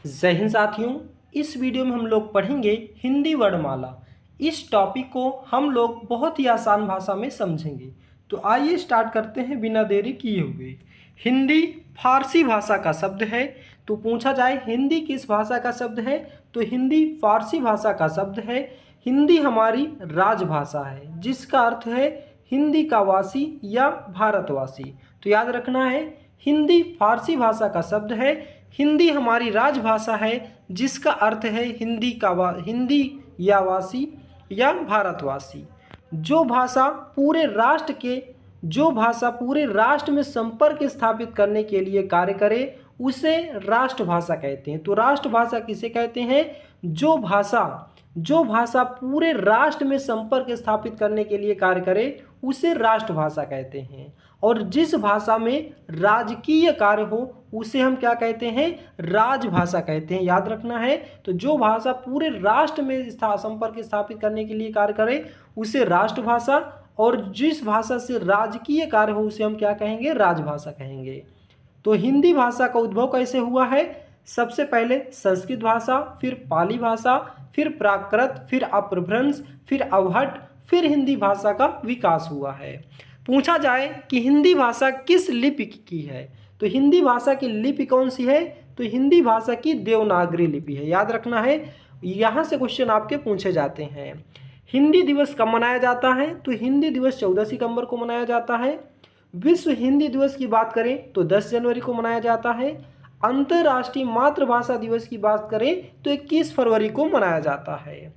जय हिंद साथियों। इस वीडियो में हम लोग पढ़ेंगे हिंदी वर्णमाला। इस टॉपिक को हम लोग बहुत ही आसान भाषा में समझेंगे। तो आइए स्टार्ट करते हैं बिना देरी किए हुए। हिंदी फारसी भाषा का शब्द है। तो पूछा जाए हिंदी किस भाषा का शब्द है, तो हिंदी फारसी भाषा का शब्द है। हिंदी हमारी राजभाषा है, जिसका अर्थ है हिंदी का वासी या भारतवासी। तो याद रखना है, हिंदी फारसी भाषा का शब्द है। हिंदी हमारी राजभाषा है, जिसका अर्थ है हिंदी या वासी या भारतवासी। जो भाषा पूरे राष्ट्र में संपर्क स्थापित करने के लिए कार्य करे, उसे राष्ट्रभाषा कहते हैं। तो राष्ट्रभाषा किसे कहते हैं? जो भाषा पूरे राष्ट्र में संपर्क स्थापित करने के लिए कार्य करे, उसे राष्ट्रभाषा कहते हैं। और जिस भाषा में राजकीय कार्य हो, उसे हम क्या कहते हैं? राजभाषा कहते हैं। याद रखना है। तो जो भाषा पूरे राष्ट्र में संपर्क स्थापित करने के लिए कार्य करे, उसे राष्ट्रभाषा, और जिस भाषा से राजकीय कार्य हो, उसे हम क्या कहेंगे? राजभाषा कहेंगे। तो हिंदी भाषा का उद्भव कैसे हुआ है? सबसे पहले संस्कृत भाषा, फिर पाली भाषा, फिर प्राकृत, फिर अपभ्रंश, फिर अवहट, फिर हिंदी भाषा का विकास हुआ है। पूछा जाए कि हिंदी भाषा किस लिपि की है, तो हिंदी भाषा की लिपि कौन सी है? तो हिंदी भाषा की देवनागरी लिपि है। याद रखना है, यहाँ से क्वेश्चन आपके पूछे जाते हैं। हिंदी दिवस कब मनाया जाता है? तो हिंदी दिवस 14 सितंबर को मनाया जाता है। विश्व हिंदी दिवस की बात करें तो 10 जनवरी को मनाया जाता है। अंतर्राष्ट्रीय मातृभाषा दिवस की बात करें तो 21 फरवरी को मनाया जाता है।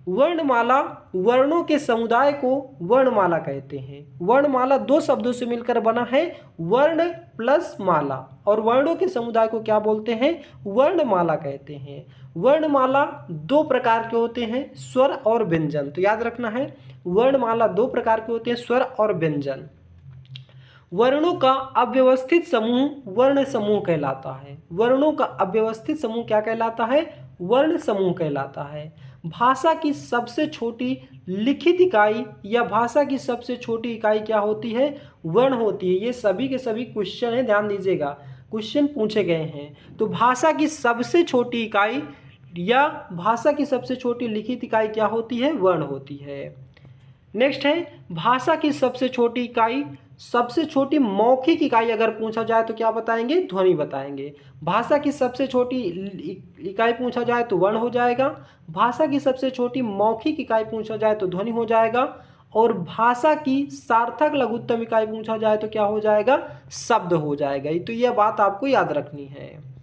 वर्णमाला वर्णों के समुदाय को वर्णमाला कहते हैं। वर्णमाला दो शब्दों से मिलकर बना है, वर्ण प्लस माला, और वर्णों के समुदाय को क्या बोलते हैं? वर्णमाला कहते हैं। वर्णमाला दो प्रकार के होते हैं, स्वर और व्यंजन। तो याद रखना है, वर्णमाला दो प्रकार के होते हैं, स्वर और व्यंजन। वर्णों का अव्यवस्थित समूह वर्ण समूह कहलाता है। वर्णों का अव्यवस्थित समूह क्या कहलाता है? वर्ण समूह कहलाता है। भाषा की सबसे छोटी लिखित इकाई या भाषा की सबसे छोटी इकाई क्या होती है? वर्ण होती है। ये सभी के सभी क्वेश्चन है, ध्यान दीजिएगा, क्वेश्चन पूछे गए हैं। तो भाषा की सबसे छोटी इकाई या भाषा की सबसे छोटी लिखित इकाई क्या होती है? वर्ण होती है। नेक्स्ट है, भाषा की सबसे छोटी इकाई, सबसे छोटी मौखिक इकाई अगर पूछा जाए तो क्या बताएंगे? ध्वनि बताएंगे। भाषा की सबसे छोटी इकाई पूछा जाए तो वर्ण हो जाएगा। भाषा की सबसे छोटी मौखिक इकाई पूछा जाए तो ध्वनि हो जाएगा। और भाषा की सार्थक लघुत्तम इकाई पूछा जाए तो क्या हो जाएगा? शब्द हो जाएगा। तो यह बात आपको याद रखनी है।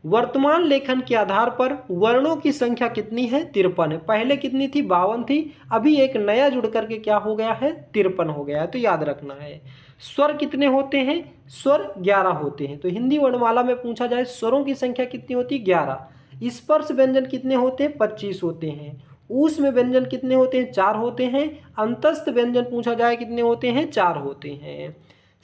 वर्तमान लेखन के आधार पर वर्णों की संख्या कितनी है? 53 है। पहले कितनी थी? 52 थी। अभी एक नया जुड़ करके क्या हो गया है? 53 हो गया है। तो याद रखना है। स्वर कितने होते हैं? स्वर 11 होते हैं। तो हिंदी वर्णमाला में पूछा जाए स्वरों की संख्या कितनी होती है? 11। स्पर्श व्यंजन कितने होते हैं? 25 होते हैं। ऊष्म व्यंजन कितने होते हैं? 4 होते हैं। अंतस्थ व्यंजन पूछा जाए कितने होते हैं? 4 होते हैं।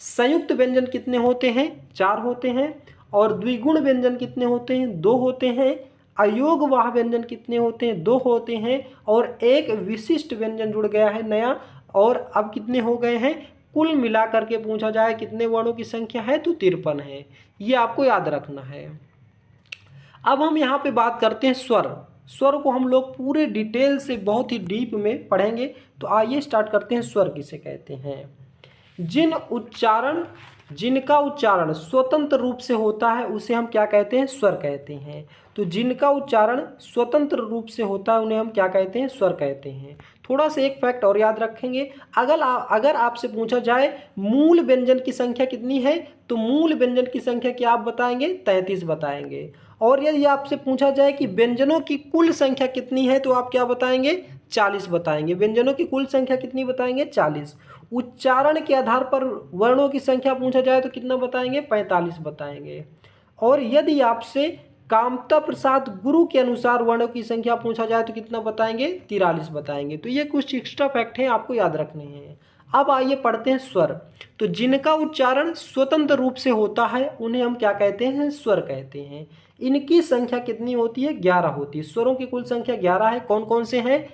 संयुक्त व्यंजन कितने होते हैं? 4 होते हैं। और द्विगुण व्यंजन कितने होते हैं? 2 होते हैं। अयोगवाह व्यंजन कितने होते हैं? 2 होते हैं। और एक विशिष्ट व्यंजन जुड़ गया है नया, और अब कितने हो गए हैं? कुल मिलाकर के पूछा जाए कितने वर्णों की संख्या है? तो 53 है। ये आपको याद रखना है। अब हम यहाँ पे बात करते हैं स्वर को हम लोग पूरे डिटेल से बहुत ही डीप में पढ़ेंगे। तो आइए स्टार्ट करते हैं। स्वर किसे कहते हैं? जिनका उच्चारण स्वतंत्र रूप से होता है, उसे हम क्या कहते हैं? स्वर कहते हैं। तो जिनका उच्चारण स्वतंत्र रूप से होता है, उन्हें हम क्या कहते हैं? स्वर कहते हैं। थोड़ा सा एक फैक्ट और याद रखेंगे, अगर आपसे पूछा जाए मूल व्यंजन की संख्या कितनी है, तो मूल व्यंजन की संख्या क्या आप बताएंगे? 33 बताएंगे। और यदि आपसे पूछा जाए कि व्यंजनों की कुल संख्या कितनी है, तो आप क्या बताएंगे? 40 बताएंगे। व्यंजनों की कुल संख्या कितनी बताएंगे? 40। उच्चारण के आधार पर वर्णों की संख्या पूछा जाए तो कितना बताएंगे? 45 बताएंगे। और यदि आपसे कामता प्रसाद गुरु के अनुसार वर्णों की संख्या पूछा जाए तो कितना बताएंगे? 43 बताएंगे। तो ये कुछ एक्स्ट्रा फैक्ट हैं, आपको याद रखने हैं। अब आइए पढ़ते हैं स्वर। तो जिनका उच्चारण स्वतंत्र रूप से होता है, उन्हें हम क्या कहते हैं? स्वर कहते हैं। इनकी संख्या कितनी होती है? 11 होती है। स्वरों की कुल संख्या 11 है। कौन कौन से हैं?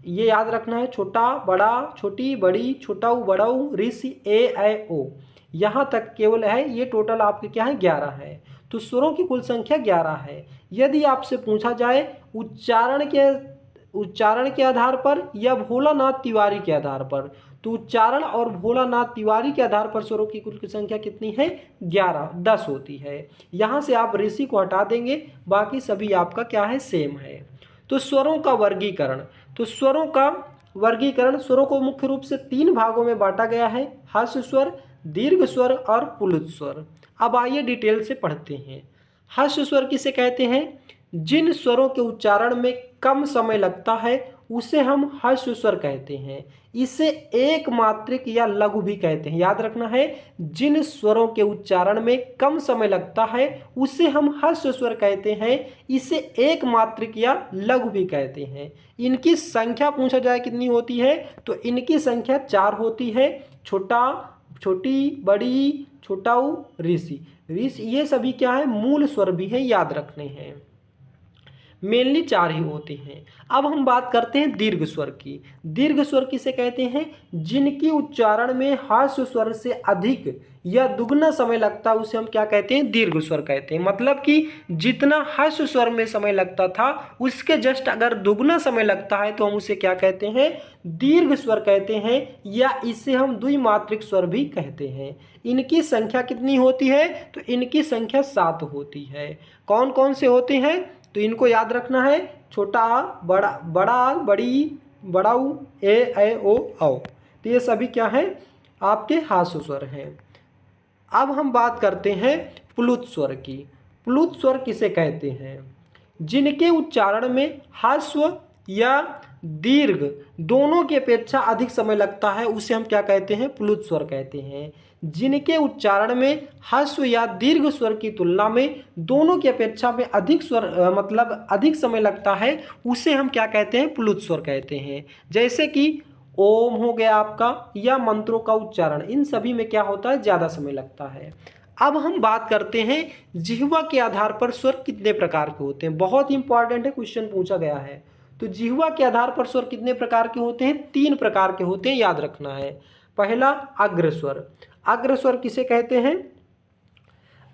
ये याद रखना है, छोटा बड़ा, छोटी बड़ी, छोटाऊ बड़ाऊ, ऋषि, ए ऐ ओ, यहाँ तक केवल है। ये टोटल आपके क्या है? 11 है। तो स्वरों की कुल संख्या 11 है। यदि आपसे पूछा जाए उच्चारण के आधार पर या भोलानाथ तिवारी के आधार पर, तो उच्चारण और भोलानाथ तिवारी के आधार पर स्वरों की कुल संख्या कितनी है? 11, 10 होती है। यहाँ से आप ऋषि को हटा देंगे, बाकी सभी आपका क्या है? सेम है। तो स्वरों का वर्गीकरण, तो स्वरों का वर्गीकरण, स्वरों को मुख्य रूप से 3 भागों में बांटा गया है, ह्रस्व स्वर, दीर्घ स्वर और प्लुत स्वर। अब आइए डिटेल से पढ़ते हैं। ह्रस्व स्वर किसे कहते हैं? जिन स्वरों के उच्चारण में कम समय लगता है उसे हम ह्रस्व स्वर कहते हैं। इसे एक मात्रिक या लघु भी कहते हैं। याद रखना है, जिन स्वरों के उच्चारण में कम समय लगता है उसे हम ह्रस्व स्वर कहते हैं। इसे एक मात्रिक या लघु भी कहते हैं। इनकी संख्या पूछा जाए कितनी होती है, तो इनकी संख्या 4 होती है। छोटा, छोटी, बड़ी, छोटाऊ, ऋषि। ये सभी क्या है? मूल स्वर भी है, याद रखने हैं। मेनली 4 ही होते हैं। अब हम बात करते हैं दीर्घ स्वर की। दीर्घ स्वर किसे कहते हैं? जिनकी उच्चारण में ह्रस्व स्वर से अधिक या दुगना समय लगता है उसे हम क्या कहते हैं? दीर्घ स्वर कहते हैं। मतलब कि जितना ह्रस्व स्वर में समय लगता था उसके जस्ट अगर दुगना समय लगता है तो हम उसे क्या कहते हैं? दीर्घ स्वर कहते हैं, या इसे हम द्विमात्रिक स्वर भी कहते हैं। इनकी संख्या कितनी होती है? तो इनकी संख्या 7 होती है। कौन कौन से होते हैं? तो इनको याद रखना है, छोटा आ, बड़ा, बड़ा, बड़ी, बड़ाऊ, ए ओ औ। तो ये सभी क्या है? आपके ह्रस्व स्वर हैं। अब हम बात करते हैं प्लुत स्वर की। प्लुत स्वर किसे कहते हैं? जिनके उच्चारण में ह्रस्व या दीर्घ दोनों की अपेक्षा अधिक समय लगता है उसे हम क्या कहते हैं? प्लुत स्वर कहते हैं। जिनके उच्चारण में ह्रस्व या दीर्घ स्वर की तुलना में दोनों की अपेक्षा में अधिक स्वर मतलब अधिक समय लगता है उसे हम क्या कहते हैं? प्लुत स्वर कहते हैं। जैसे कि ओम हो गया आपका, या मंत्रों का उच्चारण, इन सभी में क्या होता है? ज़्यादा समय लगता है। अब हम बात करते हैं जिह्वा के आधार पर स्वर कितने प्रकार के होते हैं। बहुत इंपॉर्टेंट है, क्वेश्चन पूछा गया है। तो जिह्वा के आधार पर स्वर कितने प्रकार के होते हैं? 3 प्रकार के होते हैं, याद रखना है। पहला अग्रस्वर। अग्रस्वर किसे कहते हैं?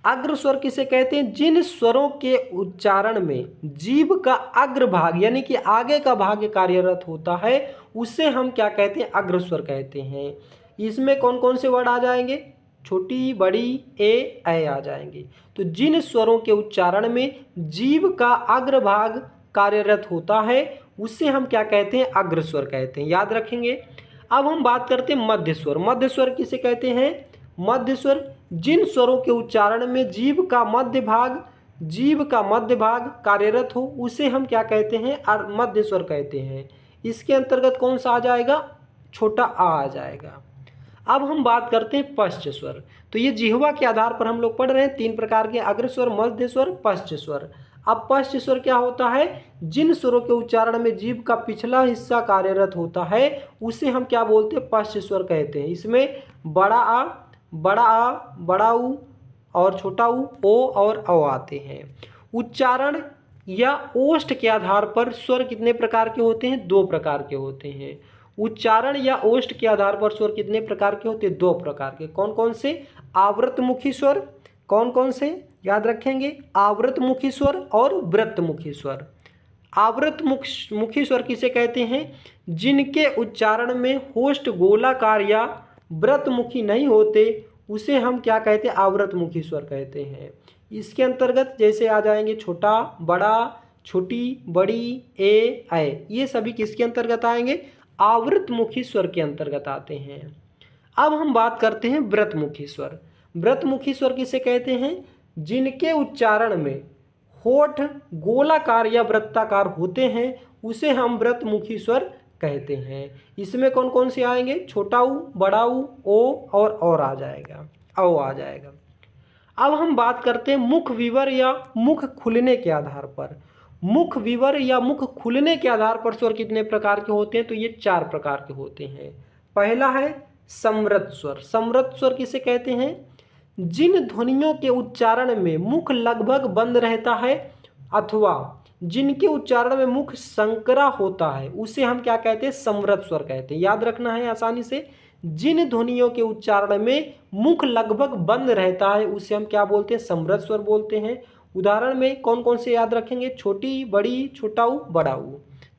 अग्रस्वर किसे कहते हैं? जिन स्वरों के उच्चारण में जीभ का अग्रभाग यानी कि आगे का भाग कार्यरत होता है उसे हम क्या कहते हैं? अग्रस्वर कहते हैं। इसमें कौन कौन से वर्ड आ जाएंगे? छोटी, बड़ी, ए आ जाएंगे। तो जिन स्वरों के उच्चारण में जीभ का अग्रभाग कार्यरत होता है उसे हम क्या कहते हैं? अग्रस्वर कहते हैं, याद रखेंगे। अब हम बात करते हैं मध्य स्वर। मध्य स्वर किसे कहते हैं? मध्य स्वर जिन स्वरों के उच्चारण में जीभ का मध्य भाग कार्यरत हो उसे हम क्या कहते हैं? मध्य स्वर कहते हैं। इसके अंतर्गत कौन सा आ जाएगा? छोटा आ जाएगा। अब हम बात करते हैं पश्च स्वर। तो ये जिह्वा के आधार पर हम लोग पढ़ रहे हैं 3 प्रकार के, अग्रस्वर, मध्य स्वर, पश्च स्वर। अब पश्च स्वर क्या होता है? जिन स्वरों के उच्चारण में जीभ का पिछला हिस्सा कार्यरत होता है उसे हम क्या बोलते हैं? पश्च स्वर कहते हैं। इसमें बड़ा आ, बड़ा ऊ और छोटा ऊ, ओ और औ आते हैं। उच्चारण या ओष्ठ के आधार पर स्वर कितने प्रकार के होते हैं? 2 प्रकार के होते हैं। उच्चारण या ओष्ठ के आधार पर स्वर कितने प्रकार के होते हैं? 2 प्रकार के। कौन कौन से? आवृतमुखी स्वर। कौन कौन से? याद रखेंगे, आवृतमुखी स्वर और वृत्तमुखी स्वर। आवृतमुखी स्वर किसे कहते हैं? जिनके उच्चारण में होष्ठ गोलाकार या वृत्तमुखी नहीं होते उसे हम क्या कहते हैं? आवृतमुखी स्वर कहते हैं। इसके अंतर्गत जैसे आ जाएंगे छोटा, बड़ा, छोटी, बड़ी, ए, ये सभी किसके अंतर्गत आएंगे? आवृतमुखी स्वर के अंतर्गत आते हैं। अब हम बात करते हैं वृत्तमुखी स्वर। वृत्तमुखी स्वर किसे कहते हैं? जिनके उच्चारण में होठ गोलाकार या वृत्ताकार होते हैं उसे हम वृत्तमुखी स्वर कहते हैं। इसमें कौन कौन से आएंगे? छोटा ऊ, बड़ा ऊ, ओ और आ जाएगा, औ आ जाएगा। अब हम बात करते हैं मुख विवर या मुख खुलने के आधार पर। मुख विवर या मुख खुलने के आधार पर स्वर कितने प्रकार के होते हैं? तो ये 4 प्रकार के होते हैं। पहला है समृत स्वर। समृत स्वर किसे कहते हैं? जिन ध्वनियों के उच्चारण में मुख लगभग बंद रहता है अथवा जिनके उच्चारण में मुख संकरा होता है उसे हम क्या कहते हैं? समृत स्वर कहते हैं। याद रखना है आसानी से, जिन ध्वनियों के उच्चारण में मुख लगभग बंद रहता है उसे हम क्या बोलते हैं, समृद्ध स्वर बोलते हैं। उदाहरण में कौन कौन से याद रखेंगे, छोटी, बड़ी, छोटा ऊ, बड़ा ऊ।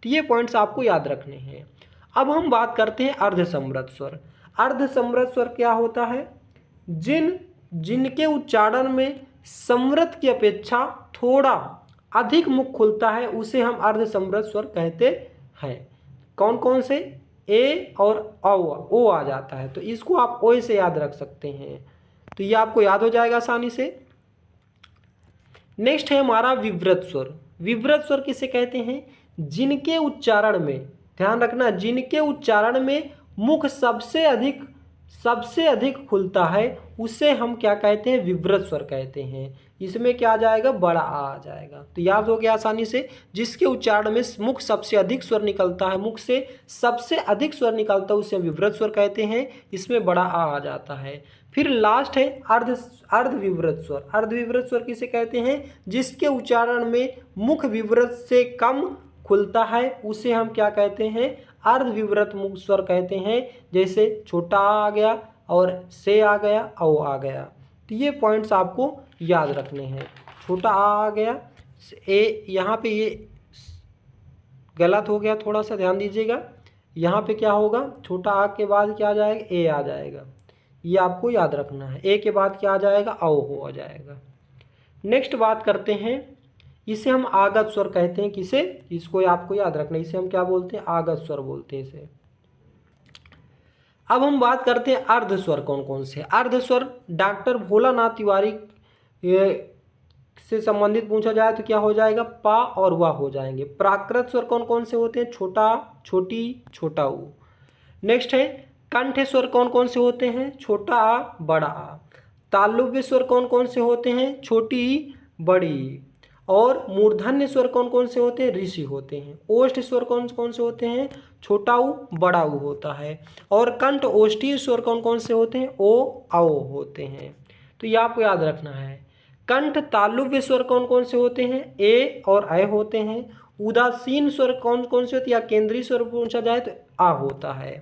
तो ये पॉइंट्स आपको याद रखने हैं। अब हम बात करते हैं अर्ध समृद्ध स्वर। अर्ध समृद्ध स्वर क्या होता है, जिनके उच्चारण में समृद्ध की अपेक्षा थोड़ा अधिक मुख खुलता है उसे हम अर्ध समृद्ध स्वर कहते हैं। कौन कौन से, ए और ओ आ जाता है, तो इसको आप ओ से याद रख सकते हैं, तो ये आपको याद हो जाएगा आसानी से। नेक्स्ट है हमारा विवृत स्वर। विवृत स्वर किसे कहते हैं, जिनके उच्चारण में, ध्यान रखना, जिनके उच्चारण में मुख सबसे अधिक खुलता है उसे हम क्या कहते हैं, विवृत स्वर कहते हैं। इसमें क्या आ जाएगा, बड़ा आ जाएगा। तो याद हो गया आसानी से, जिसके उच्चारण में मुख सबसे अधिक स्वर निकलता है, मुख से सबसे अधिक स्वर निकलता है उसे हम विवृत स्वर कहते हैं, इसमें बड़ा आ जाता है। फिर लास्ट है अर्धविवृत स्वर। अर्धविवृत स्वर किसे कहते हैं, जिसके उच्चारण में मुख विवृत से कम खुलता है उसे हम क्या कहते हैं, अर्धविवृत मुख स्वर कहते हैं। जैसे छोटा आ गया और से आ गया, औ आ गया। तो ये पॉइंट्स आपको याद रखने हैं। छोटा आ गया, ए, यहाँ पे ये गलत हो गया, थोड़ा सा ध्यान दीजिएगा। यहाँ पे क्या होगा, छोटा आ के बाद क्या आ जाएगा, ए आ जाएगा, ये आपको याद रखना है। ए के बाद क्या आ जाएगा, औ हो जाएगा। नेक्स्ट बात करते हैं, इसे हम आगत स्वर कहते हैं। किसे, इसको आपको याद रखना है, इसे हम क्या बोलते हैं, आगत स्वर बोलते हैं इसे। अब हम बात करते हैं अर्ध स्वर कौन कौन से। अर्ध स्वर डॉक्टर भोलानाथ तिवारी से संबंधित पूछा जाए तो क्या हो जाएगा, पा और वाह हो जाएंगे। प्राकृत स्वर कौन कौन से होते हैं, छोटा, छोटी, छोटा ऊ। नेक्स्ट है कंठ स्वर कौन कौन से होते हैं, छोटा आ, बड़ा आ। तालुव्य स्वर कौन कौन से होते हैं, छोटी, बड़ी। और मूर्धन्य स्वर कौन कौन से होते हैं, ऋषि होते हैं। ओष्ठ स्वर कौन कौन से होते हैं, छोटा ऊ, बड़ा ऊ होता है। और कंठ ओष्ठीय स्वर कौन कौन से होते हैं, ओ, औ होते हैं। तो ये आपको याद रखना है। कंठ तालुव्य स्वर कौन कौन से होते हैं, ए और अ होते हैं। उदासीन स्वर कौन कौन से होते हैं, या केंद्रीय स्वर पूछा जाए तो आ होता है।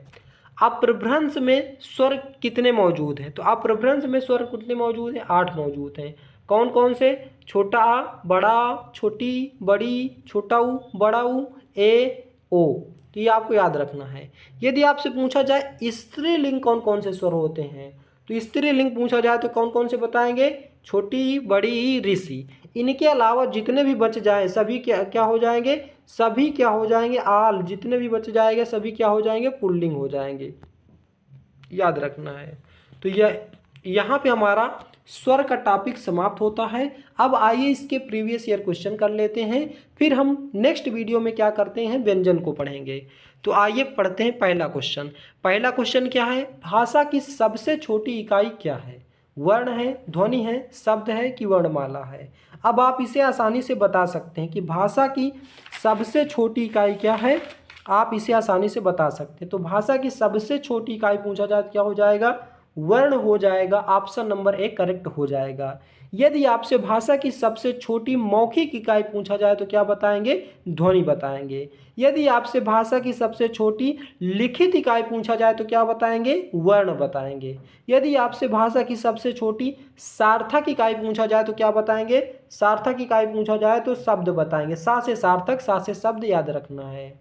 अपभ्रंश में स्वर कितने मौजूद हैं, तो अपभ्रंश में स्वर कितने मौजूद हैं, 8 मौजूद हैं। कौन कौन से, छोटा आ, बड़ा आ, छोटी, बड़ी, छोटा ऊ, बड़ा ऊ, ए, ओ। तो ये आपको याद रखना है। यदि आपसे पूछा जाए स्त्रीलिंग कौन कौन से स्वर होते हैं, तो स्त्रीलिंग पूछा जाए तो कौन कौन से बताएंगे, छोटी, बड़ी, ऋषि। इनके अलावा जितने भी बच जाए सभी क्या हो जाएंगे, सभी क्या हो जाएंगे, आल। जितने भी बच जाएंगे सभी क्या हो जाएंगे, पुल्लिंग हो जाएंगे, याद रखना है। तो यह यहाँ पे हमारा स्वर का टॉपिक समाप्त होता है। अब आइए इसके प्रीवियस ईयर क्वेश्चन कर लेते हैं, फिर हम नेक्स्ट वीडियो में क्या करते हैं, व्यंजन को पढ़ेंगे। तो आइए पढ़ते हैं पहला क्वेश्चन। पहला क्वेश्चन क्या है, भाषा की सबसे छोटी इकाई क्या है, वर्ण है, ध्वनि है, शब्द है कि वर्णमाला है। अब आप इसे आसानी से बता सकते हैं कि भाषा की सबसे छोटी इकाई क्या है, आप इसे आसानी से बता सकते हैं। तो भाषा की सबसे छोटी इकाई पूछा जाए तो क्या हो जाएगा, वर्ण हो जाएगा। ऑप्शन नंबर 1 करेक्ट हो जाएगा। यदि आपसे भाषा की सबसे छोटी मौखिक इकाई पूछा जाए तो क्या बताएंगे, ध्वनि बताएंगे। यदि आपसे भाषा की सबसे छोटी लिखित इकाई पूछा जाए तो क्या बताएंगे, वर्ण बताएंगे। यदि आपसे भाषा की सबसे छोटी सार्थक इकाई पूछा जाए तो क्या बताएंगे, सार्थक इकाई पूछा जाए तो शब्द बताएंगे। सा से सार्थक, सा से शब्द, याद रखना है।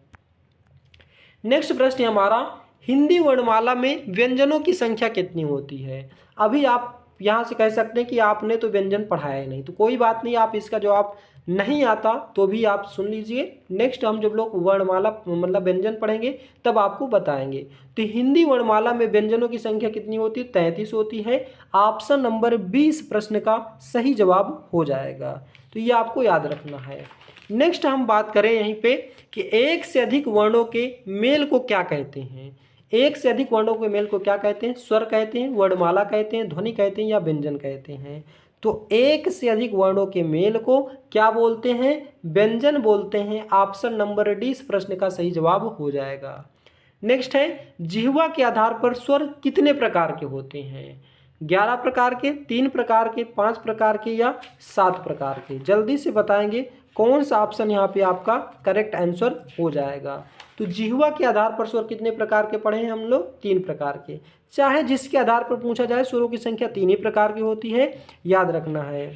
नेक्स्ट प्रश्न हमारा, हिंदी वर्णमाला में व्यंजनों की संख्या कितनी होती है। अभी आप यहाँ से कह सकते हैं कि आपने तो व्यंजन पढ़ाया ही नहीं, तो कोई बात नहीं, आप इसका जवाब नहीं आता तो भी आप सुन लीजिए। नेक्स्ट हम जब लोग वर्णमाला मतलब व्यंजन पढ़ेंगे तब आपको बताएंगे। तो हिंदी वर्णमाला में व्यंजनों की संख्या कितनी होती है, 33 होती है। ऑप्शन नंबर 20 प्रश्न का सही जवाब हो जाएगा। तो ये आपको याद रखना है। नेक्स्ट हम बात करें यहीं पे कि एक से अधिक वर्णों के मेल को क्या कहते हैं। एक से अधिक वर्णों के मेल को क्या कहते हैं, स्वर कहते हैं, वर्णमाला कहते हैं, ध्वनि कहते हैं या व्यंजन कहते हैं। तो एक से अधिक वर्णों के मेल को क्या बोलते हैं, व्यंजन बोलते हैं। ऑप्शन नंबर डी इस प्रश्न का सही जवाब हो जाएगा। नेक्स्ट है, जिह्वा के आधार पर स्वर कितने प्रकार के होते हैं। 11 प्रकार के, 3 प्रकार के, 5 प्रकार के या 7 प्रकार के। जल्दी से बताएंगे कौन सा ऑप्शन यहाँ पे आपका करेक्ट आंसर हो जाएगा। तो जिह्वा के आधार पर स्वर कितने प्रकार के पढ़े हैं हम लोग? 3 प्रकार के। चाहे जिसके आधार पर पूछा जाए, स्वरों की संख्या 3 ही प्रकार की होती है, याद रखना है।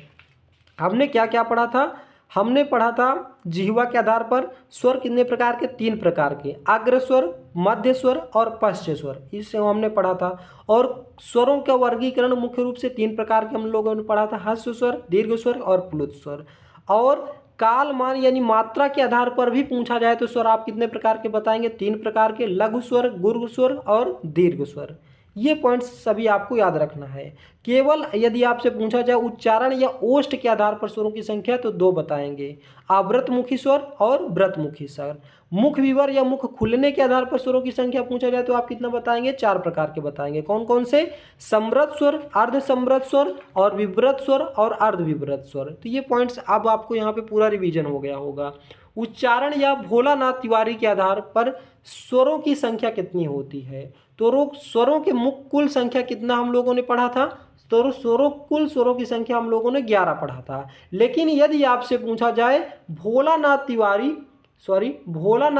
हमने क्या क्या पढ़ा था? हमने पढ़ा था जिह्वा के आधार पर स्वर कितने प्रकार के? 3 प्रकार के, अग्र स्वर, मध्य स्वर और पश्च स्वर, इसे हमने पढ़ा था। और स्वरों का वर्गीकरण मुख्य रूप से 3 प्रकार के हम लोगों ने पढ़ा था, ह्रस्व स्वर, दीर्घ स्वर और प्लुत स्वर। और काल मान यानी मात्रा के आधार पर भी पूछा जाए तो स्वर आप कितने प्रकार के बताएंगे? 3 प्रकार के, लघु स्वर, गुरु स्वर और दीर्घ स्वर। ये पॉइंट्स सभी आपको याद रखना है। केवल यदि आपसे पूछा जाए उच्चारण या ओष्ठ के आधार पर स्वरों की संख्या तो 2 बताएंगे, आवृतमुखी स्वर और व्रतमुखी स्वर। मुख विवर या मुख खुलने के आधार पर स्वरों की संख्या पूछा जाए तो आप कितना बताएंगे? 4 प्रकार के बताएंगे। कौन कौन से? समृत स्वर, अर्ध समृत स्वर और विव्रत स्वर और अर्ध विव्रत स्वर। तो ये पॉइंट्स अब आपको यहाँ पे पूरा रिवीजन हो गया होगा। उच्चारण या भोलानाथ तिवारी के आधार पर स्वरों की संख्या कितनी होती है? तो स्वरों के मुख कुल संख्या कितना हम लोगों ने पढ़ा था? तो कुल स्वरों की संख्या हम लोगों ने 11 पढ़ा था। लेकिन यदि आपसे पूछा जाए भोलानाथ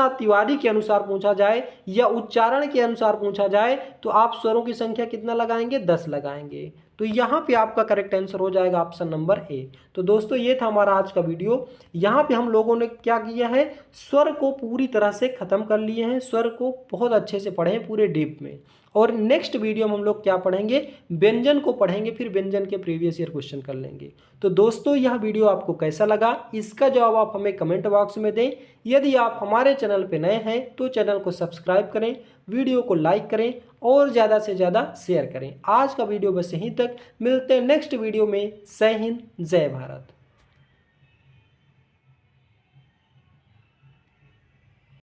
तिवारी के अनुसार पूछा जाए या उच्चारण के अनुसार पूछा जाए तो आप स्वरों की संख्या कितना लगाएंगे? 10 लगाएंगे। तो यहाँ पे आपका करेक्ट आंसर हो जाएगा ऑप्शन नंबर ए। तो दोस्तों ये था हमारा आज का वीडियो। यहाँ पे हम लोगों ने क्या किया है? स्वर को पूरी तरह से खत्म कर लिए हैं, स्वर को बहुत अच्छे से पढ़े हैं पूरे डीप में। और नेक्स्ट वीडियो में हम लोग क्या पढ़ेंगे? व्यंजन को पढ़ेंगे, फिर व्यंजन के प्रीवियस ईयर क्वेश्चन कर लेंगे। तो दोस्तों यह वीडियो आपको कैसा लगा, इसका जवाब आप हमें कमेंट बॉक्स में दें। यदि आप हमारे चैनल पर नए हैं तो चैनल को सब्सक्राइब करें, वीडियो को लाइक करें और ज़्यादा से ज़्यादा शेयर करें। आज का वीडियो बस यहीं तक, मिलते हैं नेक्स्ट वीडियो में। जय हिंद, जय भारत।